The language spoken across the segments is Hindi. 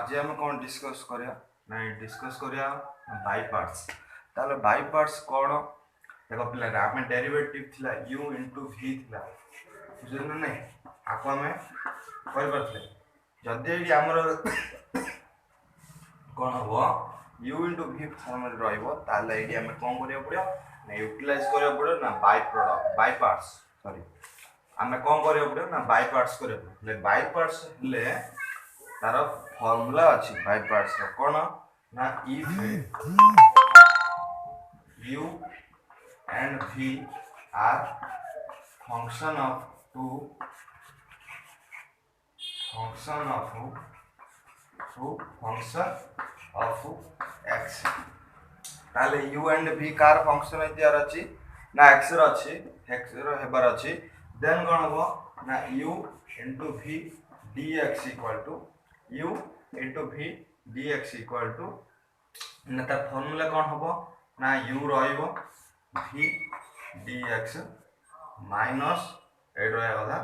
आज हम कौन डिस्कस करिया ना डिस्कस करिया बाय पार्ट्स। ताले बाय पार्ट्स कौन देखो पिला आमे डेरिवेटिव थिला u * v थिला बुझिल नै आको हमें कर परथले जदि एडी हमर कौन हो u * v फॉर्म रे रहइबो ताले एडी हमें कोन करिया पड़ियो ना यूटिलाइज करिया पड़ियो ना by product by parts sorry हमें कोन करिया पड़ियो ना बाय पार्ट्स करिया पड़ियो ले बाय पार्ट्स ले तार फॉर्मूला अछि बाय पार्ट्स रो कोन ना if u and v are function of x ताले u and v car function दियार अछि ना x रो अछि x रो हेबार अछि देन कोन हो ना u * v dx = u * v dx = ना तार फार्मूला कोन होबो ना u रहइबो v dx माइनस एड रहइबो दा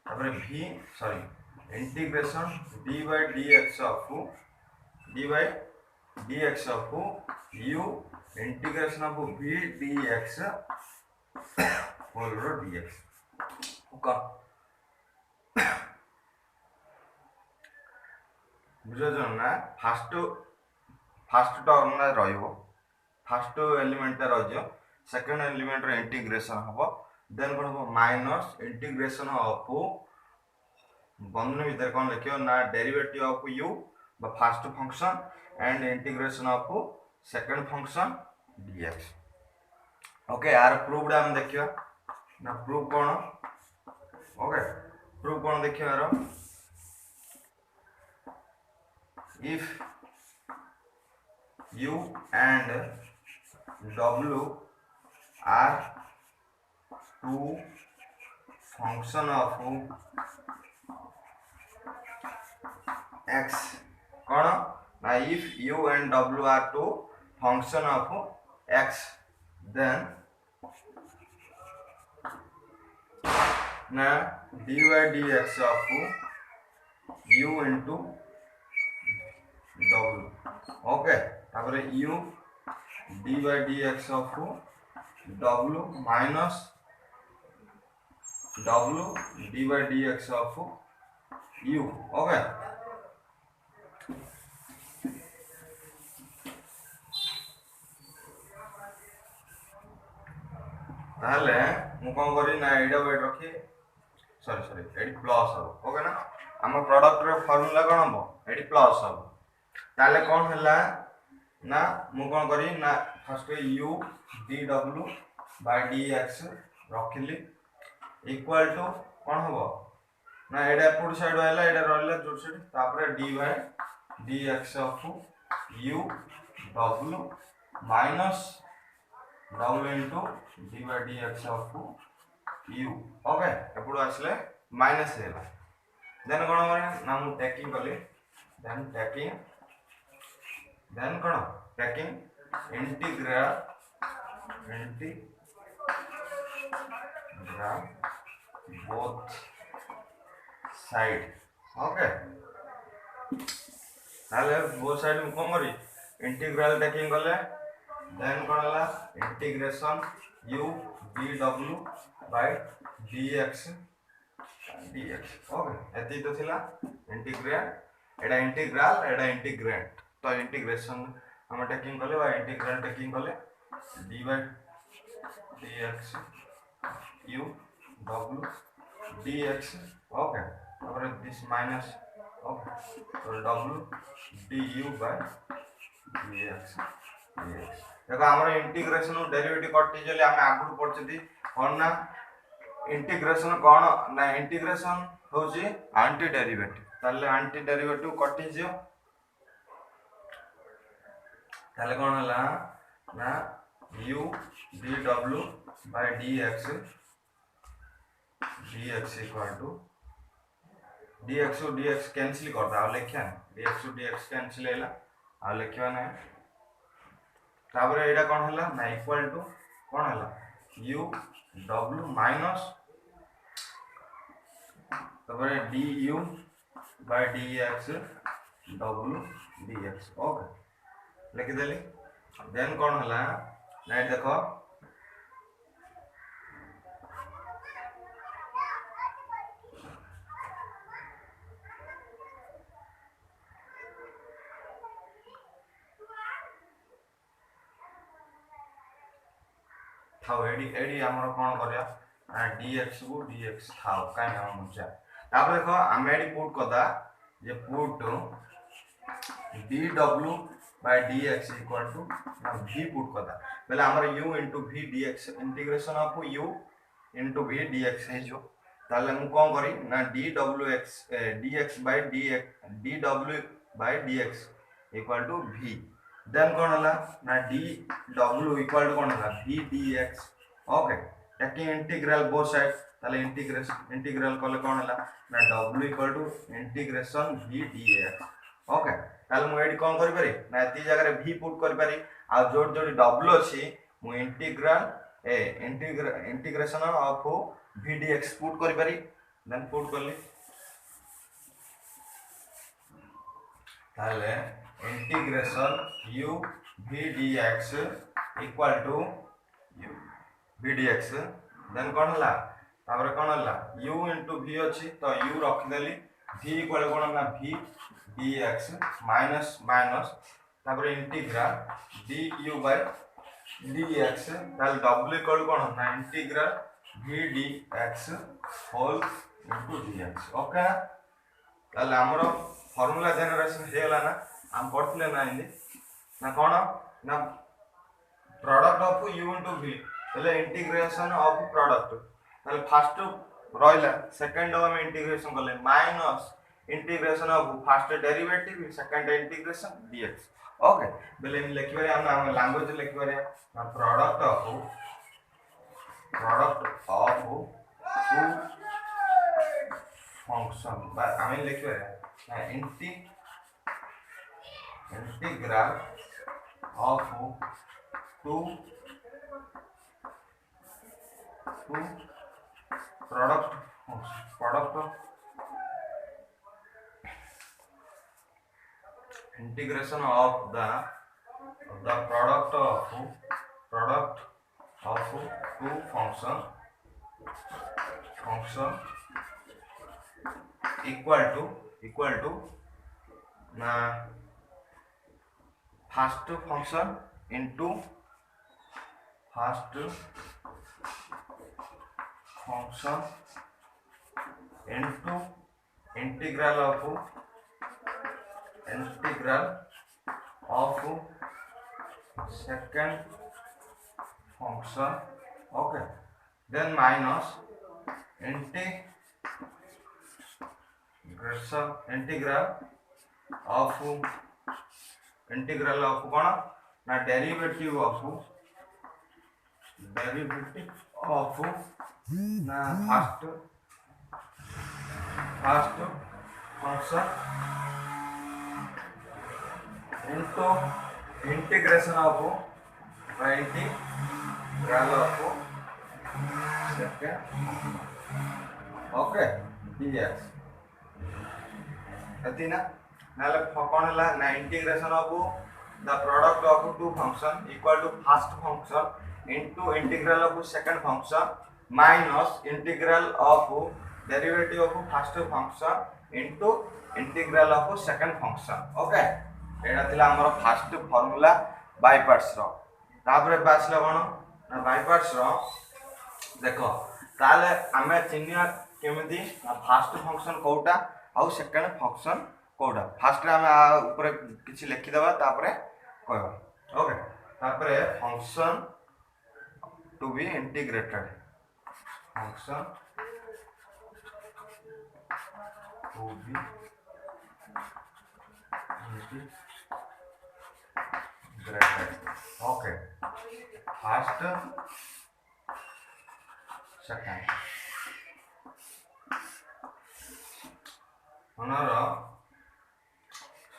तापर v sorry integration d by dx of u integration of v dx whole रो dx ओका बुझो ना फर्स्ट टर्म ना रहइबो फर्स्ट एलिमेंट ता रहजो सेकंड एलिमेंट रो इंटीग्रेशन हबो देन कोन हबो माइनस इंटीग्रेशन ऑफ बंधन भीतर कोन लिखियो ना डेरिवेटिव ऑफ u बा first function and integration of second function dx okay यार प्रूव्ड हम देखियो ना प्रूफ कोन ओके प्रूफ कोन देखियो यार if u and w are two function of x कौन ना if u and w are two function of x then ना dy dx of u into w okay तापर u dy dx of w minus w dy dx of u okay ताले मु कोन करी ना एडा वेट रखी सॉरी एडी प्लस हो ओके ना हम प्रोडक्ट रो फार्मूला कोन हो एडी प्लस हो ताले कोन हला ना मु कोन करी ना first u dw by dx रखिली इक्वल टू कोन हो ना एडा पुड साइड वाला एडा रहला जोड साइड तापर dy dx of u w minus w into dy dx of u okay एपुड आसले माइनस हेला देन कोन करे ना मु टेकिंग कली देन कोन taking integral both side okay ताले बोथ साइड में कोन करी इंटीग्रल टेकिंग करले देन कोन हला integration u dw by dx okay एती तो थिला इंटीग्रल एडा इंटीग्रेंट तो इंटीग्रेशन हम टेकिंग करले बा इंटीग्रल टेकिंग करले dy dx u w dx okay और दिस माइनस ओके तो w du by dx देखो हमर इंटीग्रेशन डेरिवेटिव कटि जले हम आगु पडछथि कोन ना इंटीग्रेशन कोन ना इंटीग्रेशन होची एंटी डेरिवेटिव ताले एंटी डेरिवेटिव कटि जियो ताले कोन हला ना u dw by dx equal to dx cancel कर दा लेख्या dx कैंसिल हैला आ लेख्या ना तापर एडा कोन हला ना इक्वल टू कोन हला u w माइनस तापर du by dx W D X okay लिखिदेली देन कौन है ना देख थाउ एडी एडी हमर कोन करया dx को dx थाउ काई हम मुचा तापर देखो हम एडी पुट कदा जे put dw by dx equal to v put कदा बेले हमर u into v dx integration of u into v dx है जो ताले मु कोन करी ना dwx dx by dw by dx equal to v then कौन है ना dw इक्वल टू कौन है v dx okay taking integral both side ताले इंटीग्रल कले कौन है ना w equal to integration v dx okay ताले मु एडी कौन करि पारी ना एती जगह रे v पुट करि पारी आ जोड जोडी w अछि मु integration of v dx put करि पारी देन पुट करली ताले integration u v dx equal to u v dx then कौन हला तापर कौन हला u into v अछि तो u रखि देली v इक्वल कोन ना v dx माइनस माइनस तापर इंटीग्रल du by dx ताल w इक्वल कोन ना integral v dx whole into dx okay ताल हमरो फार्मूला जनरेशन हेला ना हम पढ़थिले ना इंदी ना कोन ना product of u into v तले इंटीग्रेशन ऑफ प्रोडक्ट तले फर्स्ट रहिला सेकंड हम इंटीग्रेशन करले minus integration of first derivative second integration dx okay बेले हम लिखिबारे हम लैंग्वेज लिखिबारे ना प्रोडक्ट ऑफ टू फंक्शन बा हम लिखिबारे ना integral of two product integration of the product of two function equal to na first function into integral of second function okay then minus integral of कौन ना डेरिवेटिव ऑफ ना first function into integration of second okay dx अतिना नाले कौन हला ना integration of the product of two function equal to first function into integral of second function minus integral of derivative of first function into integral of second function okay एटा थिला हमर फर्स्ट फार्मूला बाय पार्ट्स रो तापरे बासला कोन ना बाय पार्ट्स रो देखो ताले हमें चिन्ह केमिति फर्स्ट फंक्शन कोटा आ सेकंड फंक्शन कोडा फर्स्ट हम ऊपर किछि लिखि देबा तापरे कहबा ओके तापरे function to be integrated function to be integrated okay first second हनरो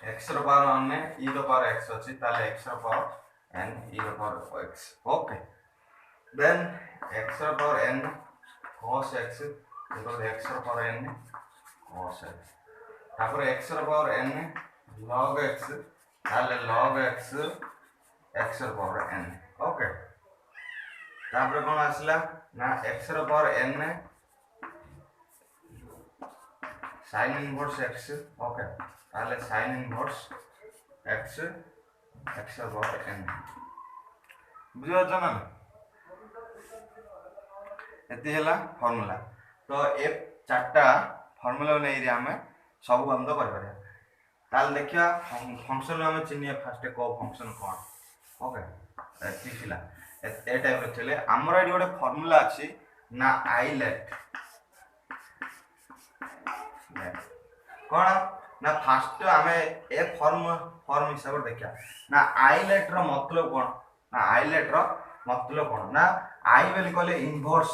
x रो पावर n e रो पावर x अछि ताले x रो पावर n e रो power x okay then x रो power n cos x equal x रो पावर n cos x तापर x रो पावर n log x ताले log x x ର ପାवर n ओके तापर कोन आसला ना x ର power n sin inverse x okay ताले sin इनवर्स x x ର पावर n बुझियो छ ना एति हला फार्मूला तो ए चारटा फार्मूला नै रे हमें सब बंद कर परिया ताल देखिया फंक्शन हमें चिनिया फर्स्ट को फंक्शन कोन ओके एति थिला ए टाइप रे चले हमर एडी गोटे फार्मूला अछि ना आइलेट कोन ना फर्स्ट हमें ए फॉर्म हिसाब देखिया ना आइलेट रो मतलब कोन ना आइलेट रो मतलब कोन ना आई बेल कहले inverse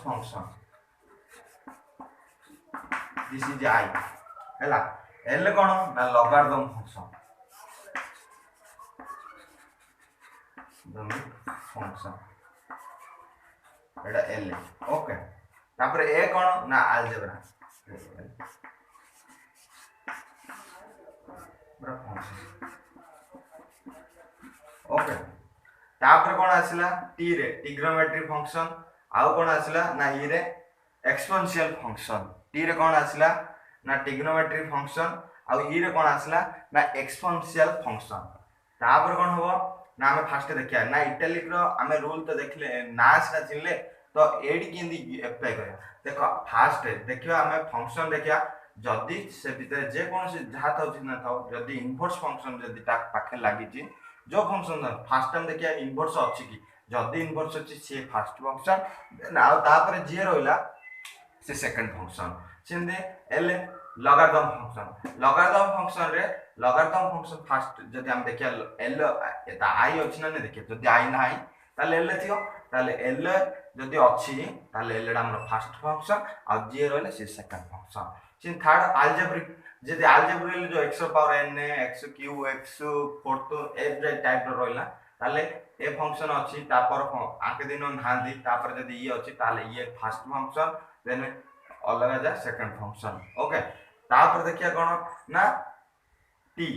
function this is I हैला एल कोन ना लॉगरिथम फंक्शन एटा एल ओके तापर ए कोन ना अलजेब्रा ब्रा फंक्शन ओके तापर कोन आसिला टी रे ट्रिग्नोमेट्री फंक्शन आउ कोन आसिला ना ई रे एक्सपोनेंशियल फंक्शन टी रे कोन आसिला ना ट्रिग्नोमेट्री फंक्शन आउ ई रे कोन आसिला ना एक्सपोनेंशियल फंक्शन तापर कोन होबो ना हमें फास्ट देखिया ना इटैलिक रो हमें रूल तो देखले ना से चिनले तो एडी केंदी अप्लाई करिया देखो फास्ट देखियो हमें फंक्शन देखिया जदी से भीतर जे कोन से जहा था चिन्ह था जदी इनवर्स फंक्शन जदी ता पाखे लागि छी जो फंक्शन फास्ट टाइम देखिया इनवर्स अछि की जदी इनवर्स अछि से फर्स्ट फंक्शन ना तापर जे रोइला से सेकंड फंक्शन सिंदे एल लॉगरिथम फंक्शन रे लॉगरिथम फंक्शन फास्ट जदी हम देखिया एल एता आई अछि ना देखिया जदी आई नाही ताले एल थियो ताले एल जदी अछि ताले एल डा हमर फर्स्ट फंक्शन आ जे रोइला से सेकंड फंक्शन सिन थर्ड अलजेब्रिक जदी अलजेब्रिक जो x power n x cube x fourth ए टाइप रो रोइला ताले ए फंक्शन अछि तापर आके दिन नांदी तापर जदी ई अछि ताले ये फर्स्ट फंक्शन देन अलग जा सेकंड फंक्शन ओके तापर देखिया कोन ना टी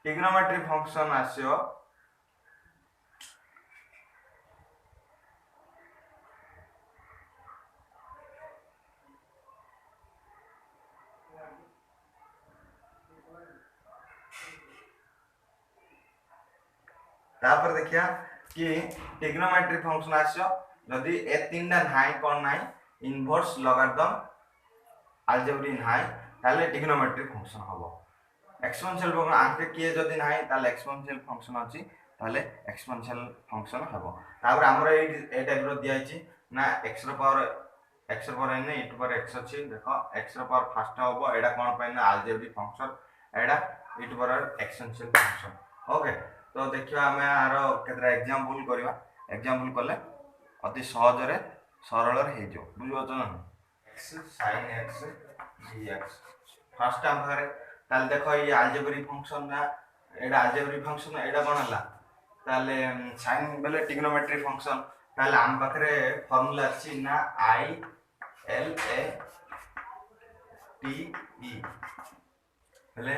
ट्रिग्नोमेट्री फंक्शन आसियो तापर देखिया कि ट्रिग्नोमेट्री फंक्शन आसियो जदी ए तीनटा नाही कोन नाही इनवर्स लॉगरिथम अलजेब्रिक नाही ताले ट्रिग्नोमेट्री फंक्शन हबो एक्सपोनेंशियल फंक्शन आके के जदी नाही ताले एक्सपोनेंशियल फंक्शन अछि ताले एक्सपोनेंशियल फंक्शन हबो तापर हमरा ए टाइप रो दिया अछि ना x रो power n e to power x अछि देखो x रो पावर फर्स्ट हबो एडा कोन पे ना अलजेब्रिक फंक्शन एडा e to power exponential function okay तो देखियो हमें आरो केतरा एग्जांपल करबा एग्जांपल करले अति सहज रे सरल रे हे जो बुझियो त ना x sin x dx first time करे ताल देखो ये अलजेब्रिक फंक्शन ना एडा अलजेब्रिक फंक्शन एडा कोन हला ताले sin बेले ट्रिग्नोमेट्री फंक्शन ताले हम पाखरे फार्मूला अछि ना i l a t e बेले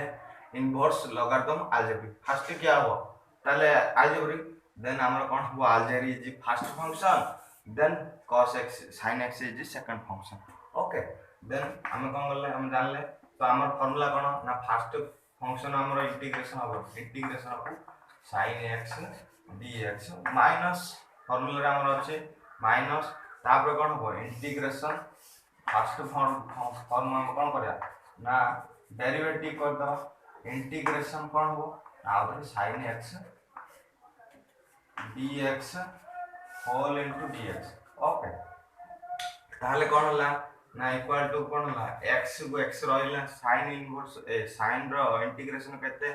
इनवर्स लॉगरिथम अलजेब्रिक फर्स्ट क्या हो ताले अलजेब्रिक देन हमर कोन हो algebraic is first function then cos x sin x is second function okay then हम कोन करले हम जानले तो हमर फार्मूला कोन ना फर्स्ट फंक्शन हमर इंटीग्रेशन हो sin x dx minus formula रे हमर अछि माइनस तापर कोन हो इंटीग्रेशन फर्स्ट फॉर्म हम कोन करया ना डेरिवेटिव कर दो इंटीग्रेशन कोन हो आ sin x dx whole into dx okay ताले कोन होला ना इक्वल टू कोन होला x को x रहिला sin इनवर्स sin रो इंटीग्रेशन केते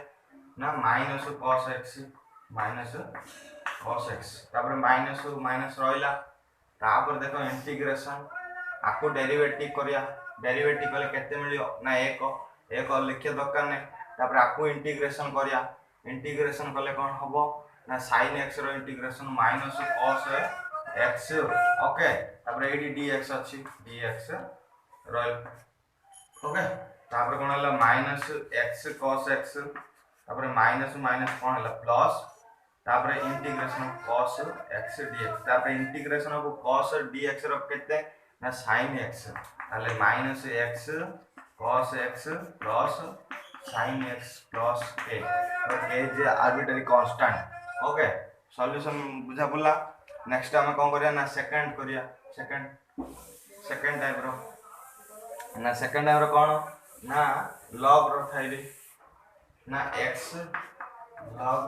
ना माइनस cos x तापर माइनस रहिला तापर देखो इंटीग्रेशन आको डेरिवेटिव करिया डेरिवेटिव कले केते मिलियो ना 1 लिखे दरकार नै तापर आको इंटीग्रेशन करिया इंटीग्रेशन कले कोन हबो ना sin x रो integration minus cos x okay तापर एडी dx अछि dx रॉयल ओके तापर कोन हला माइनस x cos x तापर माइनस माइनस कोन हला प्लस तापर integration of cos x dx तापर इंटीग्रेशन ऑफ cos dx रो केते ना sin x ताले minus x cos x plus sin x plus k तो k जे आर्बिट्ररी कांस्टेंट ओके सॉल्यूशन बुझा पड़ला नेक्स्ट हम कोन करिया ना सेकंड करिया सेकंड टाइप रो ना सेकंड टाइप रो कोन ना log रो थाइले ना x log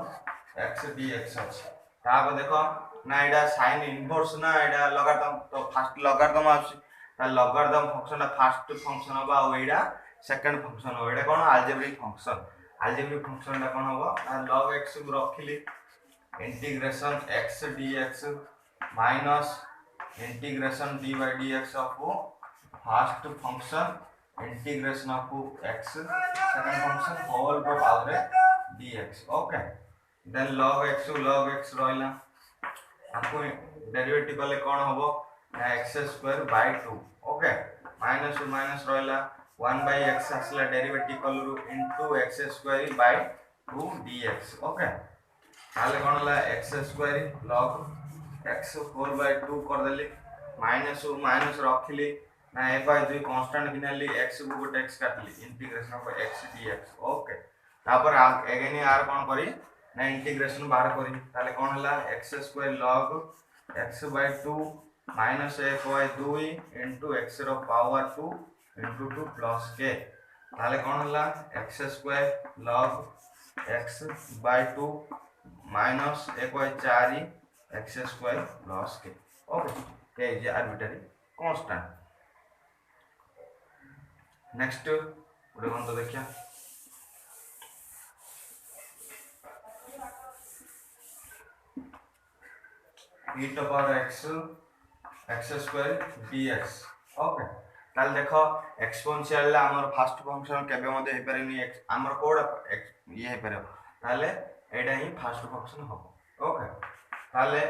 x dx अछि तापर देखो ना एडा sin इनवर्स ना एडा लॉगरिथम तो फर्स्ट लॉगरिथम आछि ता लॉगरिथम फंक्शन फर्स्ट फंक्शन होबा आ एडा सेकंड फंक्शन हो एडा कोन अलजेब्रिक फंक्शन दा कोन होबा log x को रखिली integration x dx minus integration dy dx of first function integration of x second function whole रो power dx okay then log x रहला आपको डेरिवेटिव कले कोन होबो ना x² 2 ओके माइनस माइनस रहला 1/x असला derivative colour into x² 2 dx okay ताले कोन हला x² log x 4/2 कर देली माइनस माइनस रखिली ना a/2 कांस्टेंट गिनली x को गोटे x काटली integration of x dx okay तापर अगेन यार कोन करी ना इंटीग्रेशन बाहर करी ताले कोन हला x² log x/2 minus a/2 into x रो पावर 2 इनटू 2 प्लस k ताले कोन हला x² log x/2 minus 1/4 x² plus k okay k is arbitrary constant next उडे कोन तो देखिया e to power x x² dx okay ताल देखो एक्सपोनेंशियल ला हमर फर्स्ट फंक्शन केबे मध्ये हे परनी हमर कोड ये हे परयो ताले एडा ही फर्स्ट फंक्शन हो ओके ताले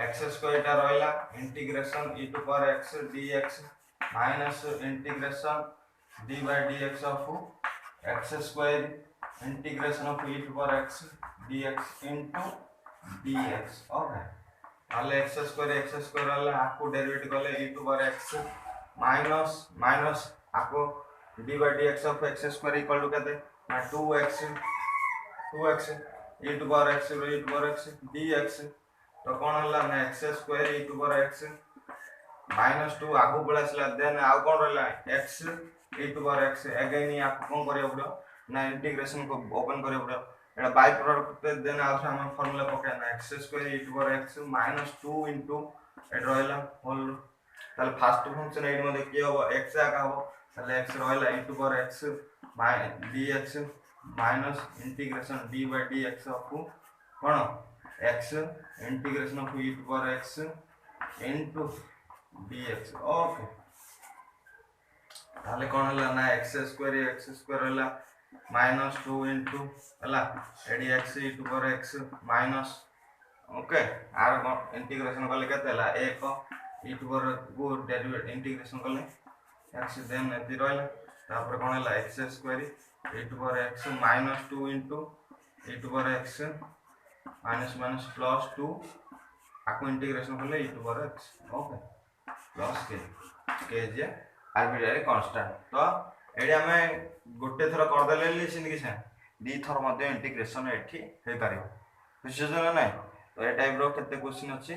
x² टा रहला integration e to power x dx minus integration dy dx of x² integration of e to power x dx into dx okay ताले x² रहला आपको डेरिवेटिव कले e to power x minus आपको dy dx of x² equal to कहते ना 2x e to power x dx तो कोन हला ना x² e to power x -2 आगु पळासला देन आ कोन रहला x e to power x again या कोन करियो पड़ो ना इंटीग्रेशन को ओपन करियो पड़ो एटा बाय प्रोडक्ट देन आ हम फार्मूला पके ना x² e to power x -2 into एट रहला होल ताले फर्स्ट फंक्शन एड मध्ये के हो x आका हो ताले x रहला e to power x dx minus integration dy dx of कोन x integration of e to power x into dx okay ताले कोन हला ना x² हला -2 इनटू हला एडी x e to power x minus okay आर इंटीग्रेशन कले केते हला 1 e to power को डेरिवेटिव इंटीग्रेशन कले x देन एति रहला तापर कोन हला x² e to power x -2 into e to power x minus plus 2 आको इंटीग्रेशन कले e to power x okay plus k जे आर्बिट्ररी कांस्टेंट तो एडी हमें गोटे थर कर देले लिसिन कि से दी थर मध्ये इंटीग्रेशन एठी हे पारिबो बुझियो ना नै तो ए टाइप रो केते क्वेश्चन अछि